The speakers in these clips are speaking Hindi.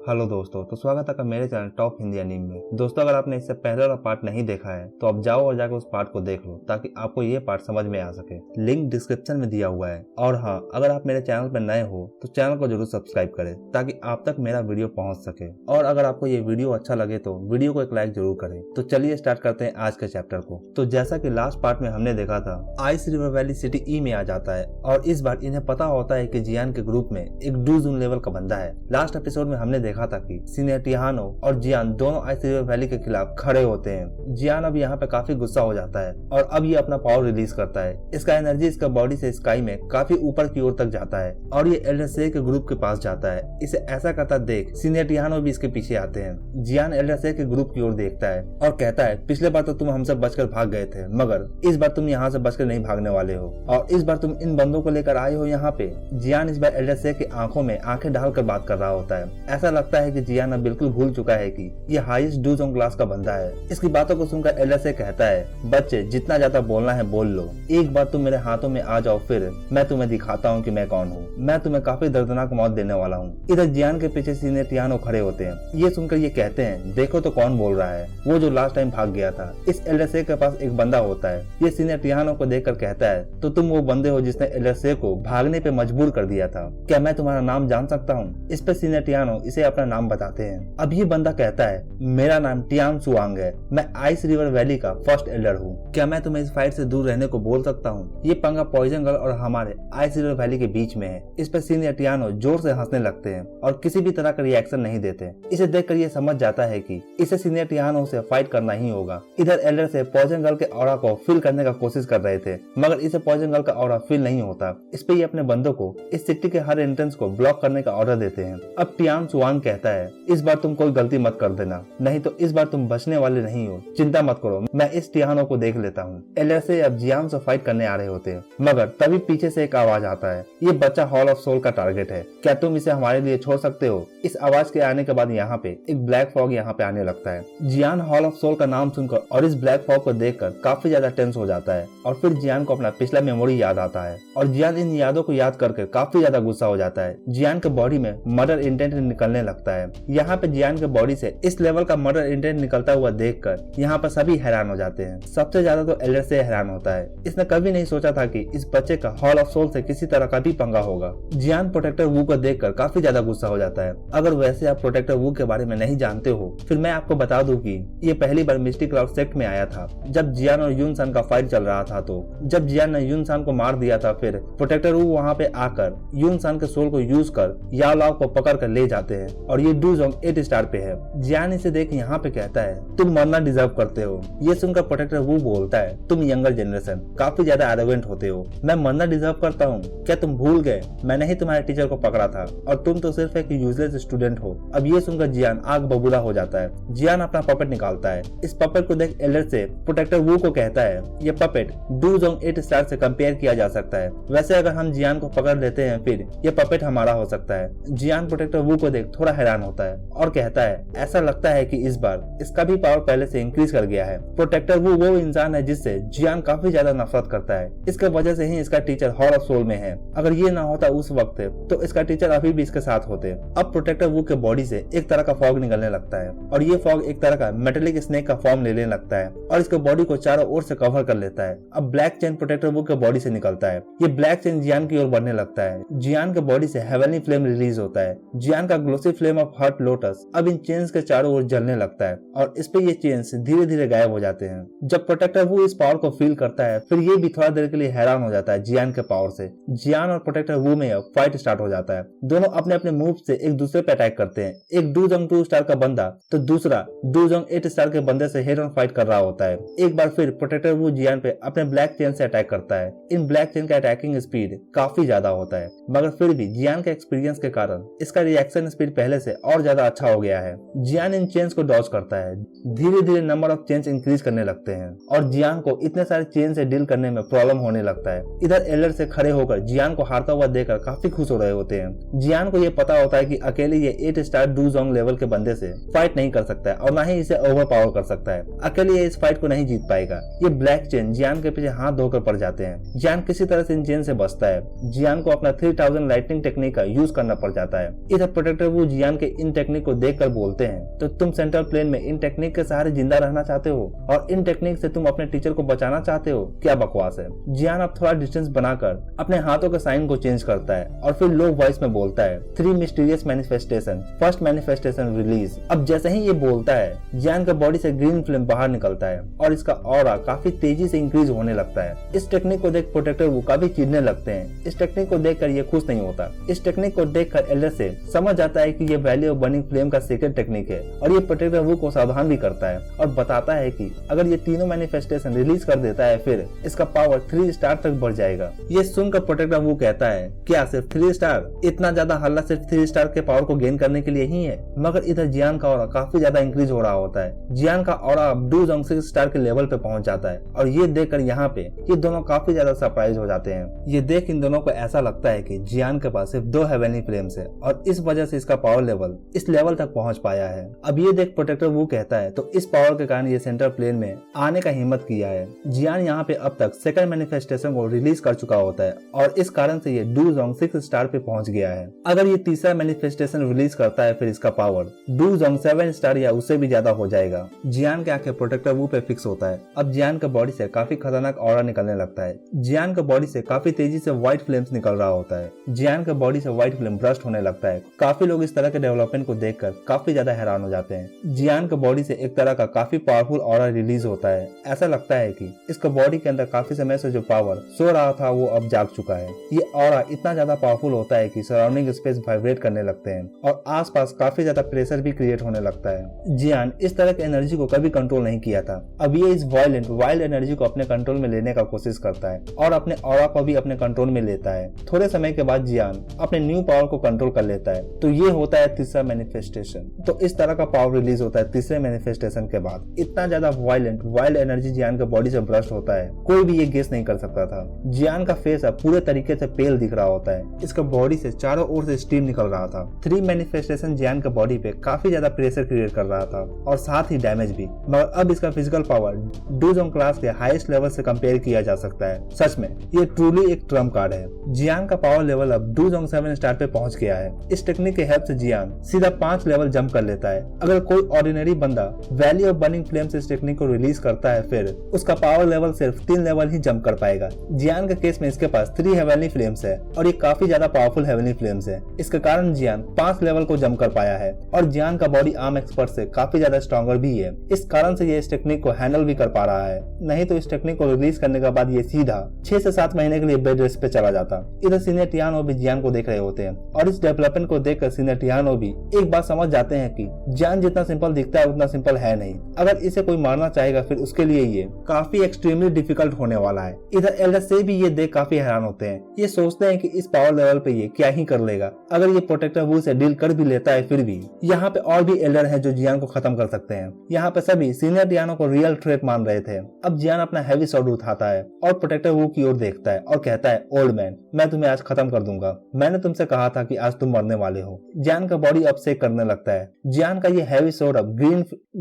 हेलो दोस्तों, तो स्वागत है मेरे चैनल टॉप हिंदी एनीमे में। दोस्तों, अगर आपने इससे पहले वाला पार्ट नहीं देखा है तो आप जाओ और जाकर उस पार्ट को देख लो ताकि आपको ये पार्ट समझ में आ सके। लिंक डिस्क्रिप्शन में दिया हुआ है। और हाँ, अगर आप मेरे चैनल पर नए हो तो चैनल को जरूर सब्सक्राइब करें ताकि आप तक मेरा वीडियो पहुंच सके। और अगर आपको ये वीडियो अच्छा लगे तो वीडियो को एक लाइक जरूर करें। तो चलिए स्टार्ट करते हैं आज के चैप्टर को। तो जैसा की लास्ट पार्ट में हमने देखा था, आइस रिवर वैली सिटी ई में आ जाता है और इस बार इन्हें पता होता है कि जियान के ग्रुप में एक डूजून लेवल का बंदा है। लास्ट एपिसोड में हमने देखा था कि टिहानो और जियान दोनों आइस रिवर वैली के खिलाफ खड़े होते हैं। जियान अब यहाँ पे काफी गुस्सा हो जाता है और अब ये अपना पावर रिलीज करता है। इसका एनर्जी इसका बॉडी से स्काई में काफी ऊपर की ओर तक जाता है और ये एल्डर से के ग्रुप के पास जाता है। इसे ऐसा करता देख सीनियर टिहानो भी इसके पीछे आते हैं। जियान एल्डर से के ग्रुप की ओर देखता है और कहता है, पिछले बार तो तुम हमसे बचकर भाग गए थे, मगर इस बार तुम यहाँ से बचकर नहीं भागने वाले हो और इस बार तुम इन बंदों को लेकर आए हो यहाँ पे। जियान इस बार एल्डर से की आंखों में आंखें डालकर बात कर रहा होता है। ऐसा लगता है कि जियान अब बिल्कुल भूल चुका है कि ये हाईएस्ट डूजोंग क्लास का बंदा है। इसकी बातों को सुनकर एल्डर से कहता है, बच्चे जितना ज्यादा बोलना है बोल लो, एक बार तुम मेरे हाथों में आ जाओ, फिर मैं तुम्हें दिखाता हूँ कि मैं कौन हूँ। मैं तुम्हें काफी दर्दनाक मौत देने वाला हूँ। इधर जियान के पीछे सीनियर टिहानो खड़े होते हैं। ये सुनकर ये कहते हैं, देखो तो कौन बोल रहा है, वो जो लास्ट टाइम भाग गया था। इस एल्डर से के पास एक बंदा होता है। ये सीनियर टिहानो को देखकर कहता है, तो तुम वो बंदे हो जिसने एल्डर से को भागने पे मजबूर कर दिया था। क्या मैं तुम्हारा नाम जान सकता हूँ? इस पे सीनियर टिहानो इसे अपना नाम बताते हैं। अब ये बंदा कहता है, मेरा नाम टियान सुआंग है, मैं आइस रिवर वैली का फर्स्ट एल्डर हूँ। क्या मैं तुम्हें इस फाइट से दूर रहने को बोल सकता हूँ? ये पंगा पॉइजन गर्ल और हमारे आइस रिवर वैली के बीच में है। इस पर सीनियर टियानो जोर से हंसने लगते हैं और किसी भी तरह का रिएक्शन नहीं देते। इसे देखकर ये समझ जाता है कि इसे सीनियर टियानो से फाइट करना ही होगा। इधर एल्डर से पॉइजन गर्ल के ऑरा को फील करने का कोशिश कर रहे थे, मगर इसे पॉइजन गर्ल का ऑरा फील नहीं होता। इस पे ये अपने बंदों को इस सिटी के हर एंट्रेंस को ब्लॉक करने का ऑर्डर देते हैं। अब टियान सुआंग कहता है, इस बार तुम कोई गलती मत कर देना, नहीं तो इस बार तुम बचने वाले नहीं हो। चिंता मत करो, मैं इस टिहानो को देख लेता हूँ। एल्डर से अब जियान से फाइट करने आ रहे होते हैं, मगर तभी पीछे से एक आवाज आता है, ये बच्चा हॉल ऑफ सोल का टारगेट है, क्या तुम इसे हमारे लिए छोड़ सकते हो? इस आवाज के आने के बाद यहाँ पे एक ब्लैक फॉग यहाँ पे आने लगता है। जियान हॉल ऑफ सोल का नाम सुनकर और इस ब्लैक फॉग को देखकर काफी ज्यादा टेंस हो जाता है और फिर जियान को अपना पिछला मेमोरी याद आता है और जियान इन यादों को याद करके काफी ज्यादा गुस्सा हो जाता है। जियान के बॉडी में मर्डर इंटेंट निकलने लगता है। यहाँ पे जियान के बॉडी से इस लेवल का मर्डर इंटेंट निकलता हुआ देखकर यहाँ पर सभी हैरान हो जाते हैं। सबसे ज्यादा तो एल्डर से हैरान होता है। इसने कभी नहीं सोचा था कि इस बच्चे का हॉल ऑफ सोल से किसी तरह का भी पंगा होगा। जियान प्रोटेक्टर वू को देखकर काफी ज्यादा गुस्सा हो जाता है। अगर वैसे आप प्रोटेक्टर वू के बारे में नहीं जानते हो, फिर मैं आपको बता दूं कि ये पहली बार मिस्टी क्लाउड सेक्ट में आया था जब जियान और यून सान का फाइट चल रहा था। तो जब जियान ने यून सान को मार दिया था, फिर प्रोटेक्टर वू वहाँ पे आकर यून सान के सोल को यूज कर याओ लाओ को पकड़ कर ले जाते हैं और ये डूजोंग 8 स्टार पे है। जियान इसे देख यहाँ पे कहता है, तुम मरना डिजर्व करते हो। ये सुनकर प्रोटेक्टर वू बोलता है, तुम यंगर जनरेशन काफी ज्यादा एरोगेंट होते हो, मैं मरना डिजर्व करता हूँ? क्या तुम भूल गए मैंने ही तुम्हारे टीचर को पकड़ा था और तुम तो सिर्फ एक यूजलेस स्टूडेंट हो। अब ये सुनकर जियान आग बबूला हो जाता है। जियान अपना पपेट निकालता है। इस पपेट को देख एल्डर से प्रोटेक्टर वू को कहता है, ये पपेट डूजोंग 8 स्टार से कंपेयर किया जा सकता है। वैसे अगर हम जियान को पकड़ लेते हैं फिर ये पपेट हमारा हो सकता है। जियान प्रोटेक्टर वू को देख थोड़ा हैरान होता है और कहता है, ऐसा लगता है कि इस बार इसका भी पावर पहले से इंक्रीज कर गया है। प्रोटेक्टर वो इंसान है जिससे जियान काफी ज्यादा नफरत करता है। इसके वजह से ही इसका टीचर हॉल ऑफ सोल में है। अगर ये ना होता उस वक्त तो इसका टीचर अभी भी इसके साथ होते। अब प्रोटेक्टर वू के बॉडी से एक तरह का फॉग निकलने लगता है और ये फॉग एक तरह का मेटेलिक स्नेक का फॉर्म लेने लगता है और इसके बॉडी को चारों ओर से कवर कर लेता है। अब ब्लैक चेन प्रोटेक्टर वू के बॉडी से निकलता है। ये ब्लैक चेन जियान की ओर बढ़ने लगता है। जियान के बॉडी से हेवनली फ्लेम रिलीज होता है। जियान का glossy flame of heart lotus अब इन चेन्स के चारों ओर जलने लगता है और इस पे ये चेन्स धीरे धीरे गायब हो जाते हैं। जब प्रोटेक्टर वू इस पावर को फील करता है, फिर ये भी थोड़ा देर के लिए हैरान हो जाता है जियान के पावर से। जियान और प्रोटेक्टर वू में अब फाइट स्टार्ट हो जाता है। दोनों अपने अपने मूव से एक दूसरे पे अटैक करते हैं। एक डूजोंग 2 स्टार का बंदा तो दूसरा डूजोंग 8 स्टार के बंदे से हेड ऑन फाइट कर रहा होता है। एक बार फिर प्रोटेक्टर वू जियान पे अपने ब्लैक चेन से अटैक करता है। इन ब्लैक चेन का अटैकिंग स्पीड काफी ज्यादा होता है, मगर फिर भी जियान के एक्सपीरियंस के कारण इसका रिएक्शन स्पीड पहले से और ज्यादा अच्छा हो गया है। जियान इन चेन्स को डॉज करता है। धीरे धीरे नंबर ऑफ चेन्स इंक्रीज करने लगते हैं और जियान को इतने सारे चेन से डील करने में प्रॉब्लम होने लगता है। इधर एल्डर से खड़े होकर जियान को हारता हुआ देखकर काफी खुश हो रहे होते हैं। जियान को ये पता होता है कि अकेले ये 8 स्टार डूजोंग लेवल के बंदे से फाइट नहीं कर सकता है और ना ही इसे ओवर पावर कर सकता है। अकेले ये इस फाइट को नहीं जीत पाएगा। ये ब्लैक चेन जियान के पीछे हाथ धोकर पड़ जाते हैं। जियान किसी तरह से इन चेन से बचता है। जियान को अपना 3000 लाइटनिंग टेक्निक का यूज करना पड़ जाता है। इधर प्रोटेक्टर वो जियान के इन टेक्निक को देखकर बोलते हैं, तो तुम सेंट्रल प्लेन में इन टेक्निक के सहारे जिंदा रहना चाहते हो और इन टेक्निक से तुम अपने टीचर को बचाना चाहते हो, क्या बकवास है। जियान अब थोड़ा डिस्टेंस बनाकर अपने हाथों के साइन को चेंज करता है और फिर लो वॉइस में बोलता है, 3 mysterious manifestation, first manifestation release. अब जैसे ही ये बोलता है, जियान के बॉडी से ग्रीन फ्लेम बाहर निकलता है और इसका ऑरा काफी तेजी से इंक्रीज होने लगता है। इस टेक्निक को देख प्रोटेक्टर वो काफी चिढ़ने लगते हैं। इस टेक्निक को देखकर ये खुश नहीं होता। इस टेक्निक को देखकर एल्डर से समझ आता है कि ये वैली ऑफ बर्निंग फ्लेम का सीक्रेट टेक्निक है और ये प्रोटेक्टर वो को सावधान भी करता है और बताता है कि अगर ये तीनों मैनिफेस्टेशन रिलीज कर देता है फिर इसका पावर 3 स्टार तक बढ़ जाएगा। ये सुनकर प्रोटेक्टर वो कहता है, क्या सिर्फ 3 स्टार? इतना ज्यादा हल्ला सिर्फ 3 स्टार के पावर को गेन करने के लिए ही है? मगर इधर जियान का ऑरा काफी ज्यादा इंक्रीज हो रहा होता है। जियान का ऑरा अब 6 स्टार के लेवल पे पहुंच जाता है और ये देखकर यहाँ पे ये दोनों काफी ज्यादा सरप्राइज हो जाते हैं। ये देख इन दोनों को ऐसा लगता है कि जियान के पास सिर्फ 2 हेवनली फ्लेम्स है और इस वजह से इसका पावर लेवल इस लेवल तक पहुंच पाया है। अब ये देख प्रोटेक्टर वो कहता है, तो इस पावर के कारण ये सेंट्रल प्लेन में आने का हिम्मत किया है। जियान यहाँ पे अब तक सेकंड मैनिफेस्टेशन को रिलीज कर चुका होता है और इस कारण से ये 6 स्टार पे पहुंच गया है। अगर ये तीसरा मैनिफेस्टेशन रिलीज करता है फिर इसका पावर 7 स्टार या उससे भी ज्यादा हो जाएगा। जियान के आंखें प्रोटेक्टर वो पे फिक्स होता है। अब जियान के बॉडी से काफी खतरनाक ऑरा निकलने लगता है। जियान के बॉडी से काफी तेजी से व्हाइट फ्लेम्स निकल रहा होता है। जियान के बॉडी से व्हाइट फ्लेम ब्रस्ट होने लगता है। काफी लोग इस तरह के डेवलपमेंट को देखकर काफी ज्यादा हैरान हो जाते हैं। जियान के बॉडी से एक तरह का काफी पावरफुल ऑरा रिलीज होता है। ऐसा लगता है कि इसका बॉडी के अंदर काफी समय से जो पावर सो रहा था वो अब जाग चुका है। ये ऑरा इतना ज्यादा पावरफुल होता है कि सराउंडिंग स्पेस वाइब्रेट करने लगते हैं और आसपास काफी ज्यादा प्रेशर भी क्रिएट होने लगता है। जियान इस तरह की एनर्जी को कभी कंट्रोल नहीं किया था। अब ये इस वाइल्ड एनर्जी को अपने कंट्रोल में लेने का कोशिश करता है और अपने ऑरा को भी अपने कंट्रोल में लेता है। थोड़े समय के बाद जियान अपने न्यू पावर को कंट्रोल कर लेता है। तो ये होता है तीसरा मैनिफेस्टेशन। तो इस तरह का पावर रिलीज होता है तीसरे मैनिफेस्टेशन के बाद। इतना ज्यादा वाइल्ड एनर्जी जियान के बॉडी से ब्रस्ट होता है, कोई भी ये गेस नहीं कर सकता था। जियान का फेस अब पूरे तरीके से पेल दिख रहा होता है। इसका बॉडी से चारों ओर से स्टीम निकल रहा था। 3 मैनिफेस्टेशन जियान के बॉडी पे काफी ज्यादा प्रेशर क्रिएट कर रहा था और साथ ही डैमेज भी। मगर अब इसका फिजिकल पावर डूजोंग क्लास के हाईएस्ट लेवल से कंपेयर किया जा सकता है। सच में ये ट्रूली एक ट्रम्प कार्ड है। जियान का पावर लेवल अब 7 स्टार पे पहुंच गया है। इस टेक्निक के हेल्प से जियान सीधा 5 लेवल जंप कर लेता है। अगर कोई ऑर्डिनरी बंदा वैली ऑफ बर्निंग फ्लेम से इस टेक्निक को रिलीज करता है फिर उसका पावर लेवल सिर्फ 3 लेवल ही जंप कर पाएगा। जियान के केस में इसके पास 3 हेवनली फ्लेम्स है और ये काफी ज्यादा पावरफुल हेवनली फ्लेम्स है। इसके कारण जियान 5 लेवल को जंप कर पाया है और जियान का बॉडी आर्म एक्सपर्ट से काफी ज्यादा स्ट्रॉन्गर भी है। इस कारण से ये इस टेक्निक को हैंडल भी कर पा रहा है। नहीं तो इस टेक्निक को रिलीज करने के बाद ये सीधा 6 से 7 महीने के लिए बेड रेस्ट पे चला जाता। इधर सीनियर टियानो भी जियान को देख रहे होते हैं और इस डेवलपमेंट को देखकर सीनियर टियानो भी एक बात समझ जाते हैं कि जियान जितना सिंपल दिखता है उतना सिंपल है नहीं। अगर इसे कोई मारना चाहेगा फिर उसके लिए ये काफी एक्सट्रीमली डिफिकल्ट होने वाला है। इधर एल्डर से भी ये देख काफी हैरान होते हैं। ये सोचते हैं कि इस पावर लेवल पे ये क्या ही कर लेगा। अगर ये प्रोटेक्टर वू से डील कर भी लेता है फिर भी यहाँ पे और भी एल्डर है जो जियान को खत्म कर सकते हैं। यहाँ पे सभी सीनियर टियानो को रियल थ्रेट मान रहे थे। अब जियान अपना हैवी स्वॉर्ड उठाता है और प्रोटेक्टर वू की ओर देखता है और कहता है, ओल्ड मैन, मैं तुम्हें आज खत्म कर दूंगा। मैंने तुमसे कहा था कि आज तुम मरने वाले हो। जियान का बॉडी अब शेक करने लगता है। जियान का ये हैवी स्वॉर्ड अब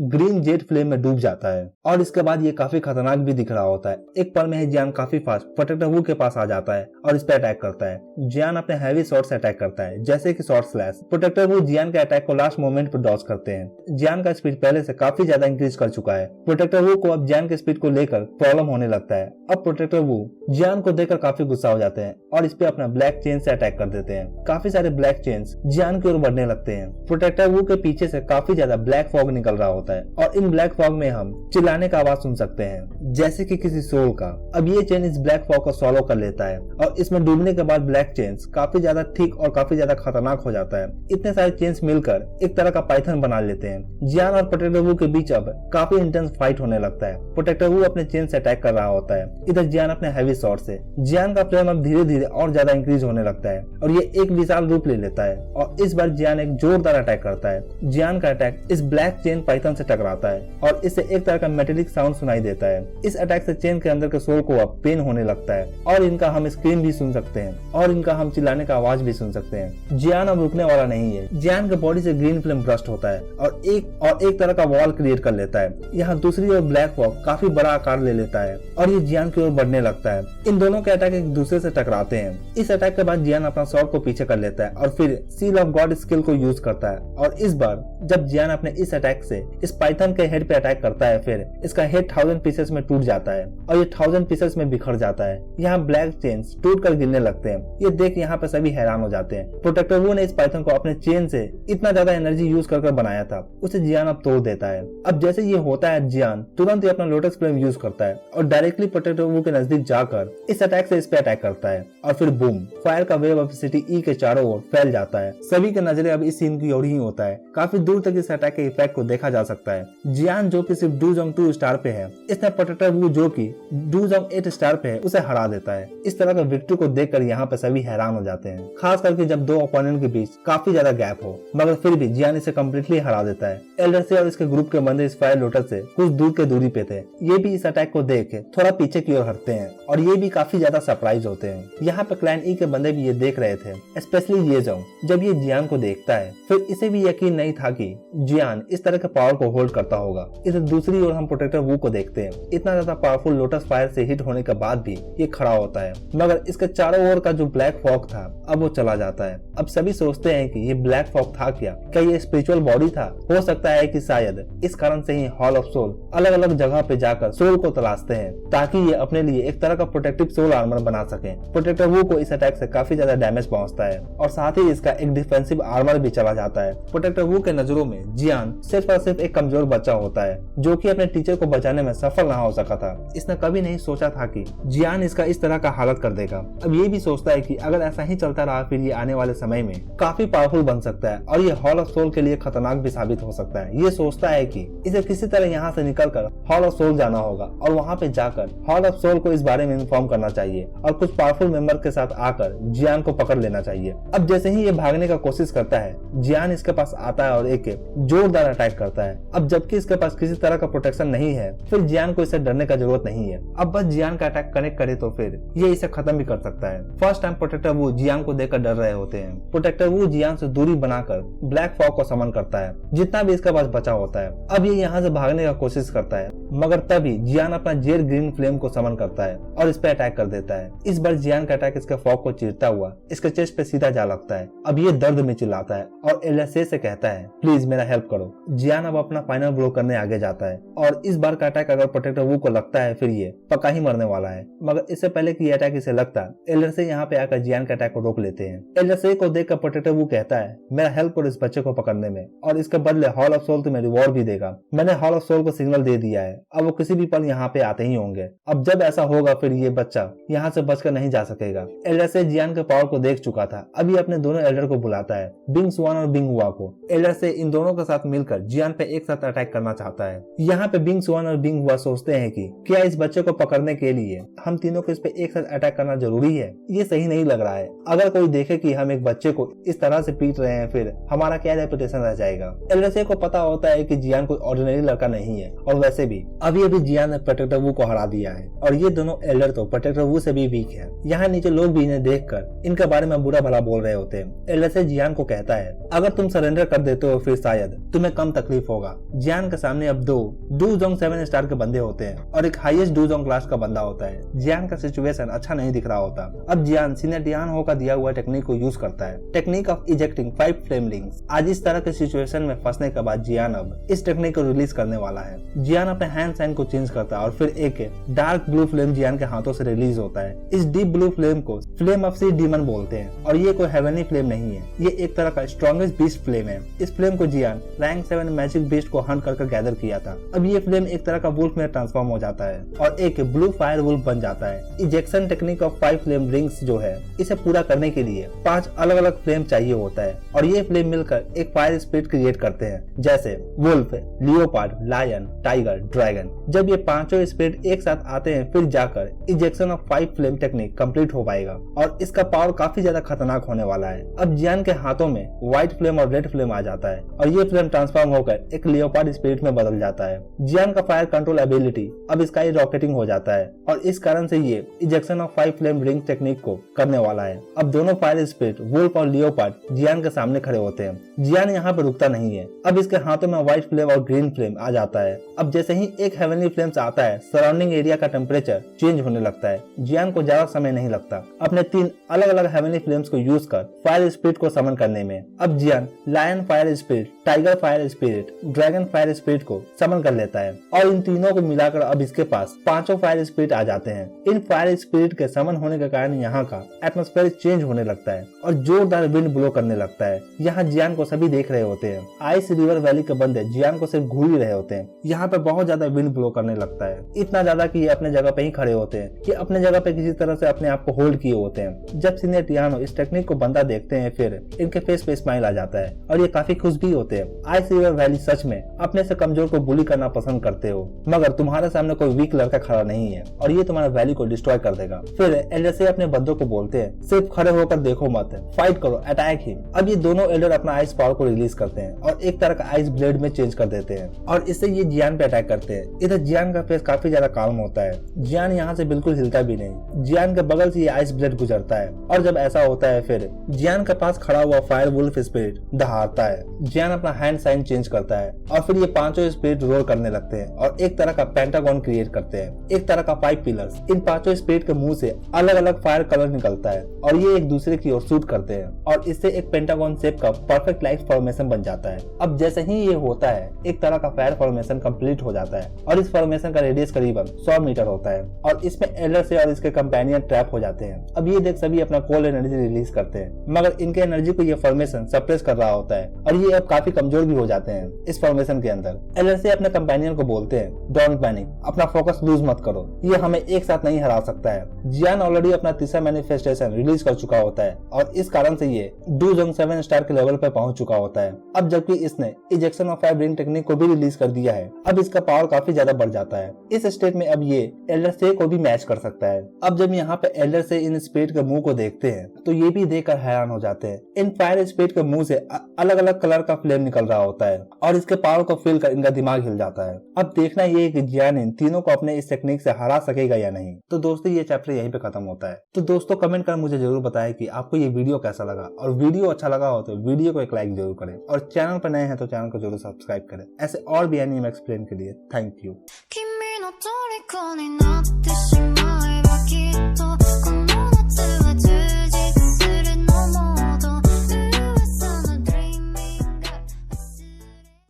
ग्रीन जेट फ्लेम में डूब जाता है और इसके बाद ये काफी खतरनाक भी दिख रहा होता है। एक पल में ही जियान काफी फास्ट प्रोटेक्टर वू के पास आ जाता है और इस पे अटैक करता है। जियान अपने हैवी स्वॉर्ड से अटैक करता है जैसे कि स्वॉर्ड स्लैश। प्रोटेक्टर वू जियान के अटैक को लास्ट मोमेंट पर डॉज करते हैं। जियान का स्पीड पहले से काफी ज्यादा इंक्रीज कर चुका है। प्रोटेक्टर वू को अब जियान के स्पीड को लेकर प्रॉब्लम होने लगता है। अब प्रोटेक्टर वू जियान को देखकर काफी गुस्सा हो जाते हैं और इस पे अपना ब्लैक चेन से अटैक कर देते हैं। काफी सारे ब्लैक चेन्स जियान की ओर बढ़ने लगते हैं। प्रोटेक्टर वू के पीछे से काफी ज्यादा ब्लैक फॉग निकल रहा होता है और इन ब्लैक फॉग में हम चिल्लाने का आवाज सुन सकते हैं जैसे कि किसी सोल का। अब ये चेन इस ब्लैक फॉग को सॉलो कर लेता है और इसमें डूबने के बाद ब्लैक चेन्स काफी ज्यादा थिक और काफी ज्यादा खतरनाक हो जाता है। इतने सारे चेन्स मिलकर एक तरह का पाइथन बना लेते हैं। जियान और प्रोटेक्टर वू के बीच अब काफी इंटेंस फाइट होने लगता है। प्रोटेक्टर वू अपने चेन से अटैक कर रहा होता है। इधर जियान अपने हैवी शॉट से। जियान का फ्लेम अब धीरे धीरे और ज्यादा इंक्रीज होने लगता है और ये एक विशाल रूप ले लेता है और इस बार जियान एक जोरदार अटैक करता है। जियान का अटैक इस ब्लैक चेन पाइथन से टकराता है और इससे एक तरह का मेटेलिक साउंड सुनाई देता है। इस अटैक से चेन के अंदर के सोल को अब पेन होने लगता है और इनका हम स्क्रीम भी सुन सकते हैं और इनका हम चिल्लाने का आवाज भी सुन सकते हैं। जियान अब रुकने वाला नहीं है। जियान के बॉडी से ग्रीन फ्लेम ब्रस्ट होता है और एक तरह का वॉल क्रिएट कर लेता है। यहाँ दूसरी ओर ब्लैक फॉग काफी बड़ा आकार ले लेता है और ये जियान की ओर बढ़ने लगता है। इन दोनों के अटैक एक दूसरे से टकराते हैं। इस अटैक के बाद जियान अपना स्वॉर्ड को पीछे कर लेता है और फिर सील ऑफ गॉड स्किल को यूज करता है और इस बार जब जियान अपने इस अटैक से इस पाइथन के हेड पे अटैक करता है, फिर इसका हेड 1000 पीसेस में टूट जाता है और ये 1000 पीसेस में बिखर जाता है। यहाँ ब्लैक चेन्स टूट कर गिरने लगते हैं। ये देख यहाँ पे सभी हैरान हो जाते हैं। प्रोटेक्टर वू ने इस पाइथन को अपने चेन से इतना ज्यादा एनर्जी यूज कर बनाया था, उसे जियान अब तोड़ देता है। अब जैसे ये होता है, जियान तुरंत ही अपना लोटस फ्लेम यूज करता है और डायरेक्टली प्रोटेक्टर वू के नजदीक जाकर इस अटैक से इस पे अटैक करता है और फिर बूम, फायर का वेव ऑफ सिटी ई के चारों ओर फैल जाता है। सभी के नजरे अब इस सीन की ओर ही होता है। काफी दूर तक इस अटैक के इफेक्ट को देखा जा सकता है। जियान जो कि सिर्फ डूजोंग 2 स्टार पे है, इसने प्रोटेक्टर वू जो कि डूजोंग 8 स्टार पे है उसे हरा देता है। इस तरह का विक्ट्री को देखकर यहाँ पे सभी हैरान हो जाते हैं, खास करके जब दो ओपोनेंट के बीच काफी ज्यादा गैप हो, मगर फिर भी जियान इसे कम्प्लीटली हरा देता है। एल्डर से और इसके ग्रुप के बंदे इस फायर लोटस से कुछ दूर के दूरी पे थे। ये भी इस अटैक को देख थोड़ा पीछे की ओर हटते हैं और ये भी काफी ज्यादा सरप्राइज होते हैं। यहाँ पे क्लैन ई के बंदे भी ये देख रहे थे, स्पेशली ये जोंग। जब ये जियान को देखता है, फिर इसे भी यकीन नहीं था कि जियान इस तरह के पावर को होल्ड करता होगा। इधर दूसरी ओर हम प्रोटेक्टर वू को देखते हैं। इतना ज्यादा पावरफुल लोटस फायर से हिट होने के बाद भी ये खड़ा होता है, मगर इसके चारों ओर का जो ब्लैक फॉग था अब वो चला जाता है। अब सभी सोचते हैं कि ये ब्लैक फॉग था क्या ये स्पिरिचुअल बॉडी था? हो सकता है कि शायद इस कारण से ही हॉल ऑफ सोल अलग अलग जगह पे जाकर सोल को तलाशते हैं ताकि ये अपने लिए एक तरह का प्रोटेक्टिव सोल आर्मर बना सके। प्रोटेक्टर वू को इस अटैक से काफी ज्यादा डैमेज पहुंचता है और साथ ही इसका एक डिफेंसिव आर्मर भी चला जाता है। प्रोटेक्टर वू के नजरों में जियान सिर्फ और सिर्फ एक कमजोर बच्चा होता है जो कि अपने टीचर को बचाने में सफल ना हो सका था। इसने कभी नहीं सोचा था कि जियान इसका इस तरह का हालत कर देगा। अब ये भी सोचता है कि अगर ऐसा ही चलता रहा फिर ये आने वाले समय में काफी पावरफुल बन सकता है और ये हॉल ऑफ सोल के लिए खतरनाक भी साबित हो सकता है। ये सोचता है कि इसे किसी तरह यहाँ से निकलकर हॉल ऑफ सोल जाना होगा और वहाँ पे जाकर हॉल ऑफ सोल को इस बारे में इन्फॉर्म करना चाहिए और कुछ पावरफुल मेंबर के साथ आकर जियान को पकड़ लेना चाहिए। अब जैसे ही ये भागने का कोशिश करता है, जियान इसके पास आता है और एक जोरदार अटैक करता है। अब जबकि इसके पास किसी तरह का प्रोटेक्शन नहीं है, फिर जियान को इसे डरने का जरूरत नहीं है। अब बस जियान का अटैक कनेक्ट करे तो फिर ये इसे खत्म भी कर सकता है। फर्स्ट टाइम प्रोटेक्टर वू जियान को देखकर डर रहे होते हैं। प्रोटेक्टर वू जियान से दूरी बनाकर ब्लैक फॉग को समन करता है जितना भी इसके पास बचा होता है। अब ये यहाँ से भागने का कोशिश करता है, मगर तभी जियान अपना जेड ग्रीन फ्लेम को समन करता है और इस पे अटैक कर देता है। इस बार जियान का अटैक इसके फॉग को चीरता हुआ इसके चेस्ट पे सीधा जा लगता है। अब ये दर्द में चिल्लाता है और एलएसए से कहता है, प्लीज मेरा हेल्प करो। जियान अब अपना फाइनल ब्लो करने आगे जाता है और इस बार का अटैक अगर प्रोटेक्टर वू को लगता है फिर ये पक्का ही मरने वाला है। मगर इससे पहले कि ये अटैक इसे लगता, एलएसए यहाँ पे आकर जियान के अटैक को रोक लेते हैं। एलएसए को देखकर प्रोटेक्टर वू कहता है, मेरा हेल्प करो इस बच्चे को पकड़ने में और इसके बदले हॉल ऑफ सोल तुम्हें रिवॉर्ड भी देगा। मैंने हॉल ऑफ सोल को सिग्नल दे दिया है, अब वो किसी भी पल यहाँ पे आते ही होंगे। अब जब ऐसा होगा फिर ये बच्चा यहाँ से बचकर नहीं जा सकेगा। एलएसए जियान के पावर को देख चुका था। अभी अपने दोनों एल्डर को बुलाता है, बिंग सुआन और बिंग हुआ को। एलएसए इन दोनों के साथ मिलकर जियान पे एक साथ अटैक करना चाहता है। यहाँ पे बिंग सुआन और बिंग हुआ सोचते हैं कि क्या इस बच्चे को पकड़ने के लिए हम तीनों को इस पे एक साथ अटैक करना जरूरी है? ये सही नहीं लग रहा है। अगर कोई देखे कि हम एक बच्चे को इस तरह से पीट रहे हैं फिर हमारा क्या रेपुटेशन रह जाएगा। एलएसए को पता होता है कि जियान कोई ऑर्डिनरी लड़का नहीं है और वैसे भी अभी जियान ने प्रोटेक्टर वू को हरा दिया है और ये दोनों एल्डर तो प्रोटेक्टर वू से भी वीक है। यहाँ नीचे लोग भी इन्हें देखकर इनके बारे में बुरा भला बोल रहे होते हैं। एलएसए जियान को कहता है, अगर तुम सरेंडर कर देते हो फिर शायद तुम्हें कम तकलीफ होगा। जियान के सामने अब दो डूजोंग 7 स्टार के बंदे होते हैं और एक हाईएस्ट डूजोंग क्लास का बंदा होता है। जियान का सिचुएशन अच्छा नहीं दिख रहा होता। अब जियान सीनियर डियान हो का दिया हुआ टेक्निक को यूज करता है, technique of ejecting 5 flame rings. आज इस तरह के सिचुएशन में फंसने के बाद जियान अब इस टेक्निक को रिलीज करने वाला है। जियान अपने हैंड साइन को चेंज करता है और फिर एक डार्क ब्लू फ्लेम जियान के हाथों से रिलीज होता है। इस डीप ब्लू फ्लेम को फ्लेम ऑफ सी डीमन बोलते हैं और ये कोई हेवनली फ्लेम नहीं है, ये एक तरह का स्ट्रॉन्गेस्ट बीस्ट फ्लेम है। इस फ्लेम को जियान रैंक 7 मैजिक बीस्ट को हंट कर गैदर किया था। अब ये फ्लेम एक तरह का वुल्फ में ट्रांसफॉर्म हो जाता है और एक ब्लू फायर वुल्फ बन जाता है। Ejection technique of 5 flame rings जो है, इसे पूरा करने के लिए 5 अलग अलग फ्लेम चाहिए होता है और ये फ्लेम मिलकर एक फायर स्पिरिट क्रिएट करते हैं, जैसे wolf, leopard, lion, tiger, dragon. जब ये पांचों स्पिरिट एक साथ आते हैं फिर जाकर ejection of 5 flame technique complete हो पाएगा और इसका पावर काफी ज्यादा खतरनाक होने वाला है। अब जियान के हाथों में व्हाइट फ्लेम और रेड फ्लेम आ जाता है और ये फ्लेम ट्रांसफॉर्म होकर एक लियोपार्ड स्पिरिट में बदल जाता है। जियान का फायर कंट्रोल एबिलिटी अब स्काई रॉकेटिंग हो जाता है और इस कारण से ये ejection of 5 flame ring technique को करने वाला है। अब दोनों फायर स्पिरिट वुल्फ और लियोपार्ड जियान के सामने खड़े होते हैं। जियान यहाँ पे रुकता नहीं है, अब इसके हाथों में व्हाइट फ्लेम और ग्रीन फ्लेम आ जाता है। अब जैसे ही एक हेवनली फ्लेम आता है सराउंडिंग एरिया का टेम्परेचर चेंज होने लगता है। जियान को ज्यादा समय नहीं लगता अपने 3 अलग अलग हेवनली फ्लेम्स को यूज कर फायर स्पिरिट को समन करने करने में। अब जियान lion fire spirit, tiger fire spirit, dragon fire spirit को समन कर लेता है और इन तीनों को मिलाकर अब इसके पास 5 फायर स्पिरिट आ जाते हैं। इन फायर स्पिरिट के समन होने के कारण यहाँ का एटमॉस्फेयर चेंज होने लगता है और जोरदार विंड ब्लो करने लगता है। यहाँ जियान को सभी देख रहे होते हैं। आइस रिवर वैली के बंदे जियान को सिर्फ घूर ही रहे होते हैं। यहाँ पे बहुत ज्यादा विंड ब्लो करने लगता है, इतना ज्यादा कि ये अपने जगह पे ही खड़े होते हैं, कि अपने जगह पे किसी तरह से अपने आप को होल्ड किए होते हैं। जब सीनियर टियानो इस टेक्निक को बंदा देखते हैं फिर इनके फेस पे स्माइल आ जाता है और ये काफी खुश भी होते हैं। आइस रिवर वैली सच में अपने से कमजोर को बुली करना पसंद करते हो, मगर तुम्हारे सामने कोई वीक लड़का खड़ा नहीं है और ये तुम्हारा वैली को डिस्ट्रॉय कर देगा। फिर एल्डर से अपने बंदों को बोलते हैं सिर्फ खड़े होकर देखो मत, फाइट करो, अटैक हिम। अब ये दोनों एल्डर अपना आइस पावर को रिलीज करते हैं और एक तरह का आइस ब्लेड में चेंज कर देते हैं और इससे ये जियान पे अटैक करते हैं। इधर जियान का फेस काफी ज्यादा काम होता है। जियान यहाँ से बिल्कुल हिलता भी नहीं। जियान के बगल से ये आइस ब्लेड गुजरता है और जब ऐसा होता है फिर जियान के पास खड़ा हुआ फायर वुल्फ स्पिरिट दहाड़ता है। जियान अपना हैंड साइन चेंज करता है और फिर ये पांचों स्पिरिट रोल करने लगते हैं और एक तरह का पेंटागन क्रिएट करते हैं, एक तरह का 5 पिलर्स। इन पांचों स्पिरिट के मुंह से अलग अलग फायर कलर निकलता है और ये एक दूसरे की ओर शूट करते हैं और इससे एक पेंटागन शेप का परफेक्ट लाइट फॉर्मेशन बन जाता है। अब जैसे ही ये होता है एक तरह का फायर फॉर्मेशन कंप्लीट हो जाता है और इस फॉर्मेशन का रेडियस करीबन 100 मीटर होता है और इसमें एल्डर से और इसके कंपेनियन ट्रैप हो जाते हैं। अब ये देख सभी अपना कोल्ड एनर्जी रिलीज करते हैं, मगर इनके एनर्जी को ये फॉर्मेशन सप्रेस कर रहा होता है और ये अब काफी कमजोर भी हो जाते हैं इस फॉर्मेशन के अंदर। एल्डर से अपने कंपेनियन को बोलते हैं डोंट पैनिक, अपना फोकस लूज मत करो, ये हमें एक साथ नहीं हरा सकता है। जियान ऑलरेडी अपना तीसरा मैनिफेस्टेशन रिलीज कर चुका होता है और इस कारण से ये डूजोंग 7 स्टार के लेवल पर पहुंच चुका होता है। अब जबकि इसने ejection of fire bring technique को भी रिलीज कर दिया है, अब इसका पावर काफी ज्यादा बढ़ जाता है। इस स्टेट में अब ये एल्डर से को भी मैच कर सकता है। अब जब यहाँ पे एल्डर से इन स्पिरिट के मुंह को देखते हैं तो ये भी देखकर हैरान हो जाते हैं। इन फायर स्पिरिट के मुंह से अलग अलग कलर का फ्लेम निकल रहा होता है और इसके पावर को फील कर इनका दिमाग हिल जाता है। अब देखना ये कि जियान इन तीनों को अपने इस टेक्निक से हरा सकेगा या नहीं। तो दोस्तों ये चैप्टर यहीं पे खत्म होता है। तो दोस्तों कमेंट कर मुझे जरूर बताएं कि आपको ये वीडियो कैसा लगा और वीडियो अच्छा लगा हो तो वीडियो को एक लाइक जरूर करें और चैनल पर नए हैं तो चैनल को जरूर सब्सक्राइब करें ऐसे और भी एनीमे एक्सप्लेन के लिए। Thank you.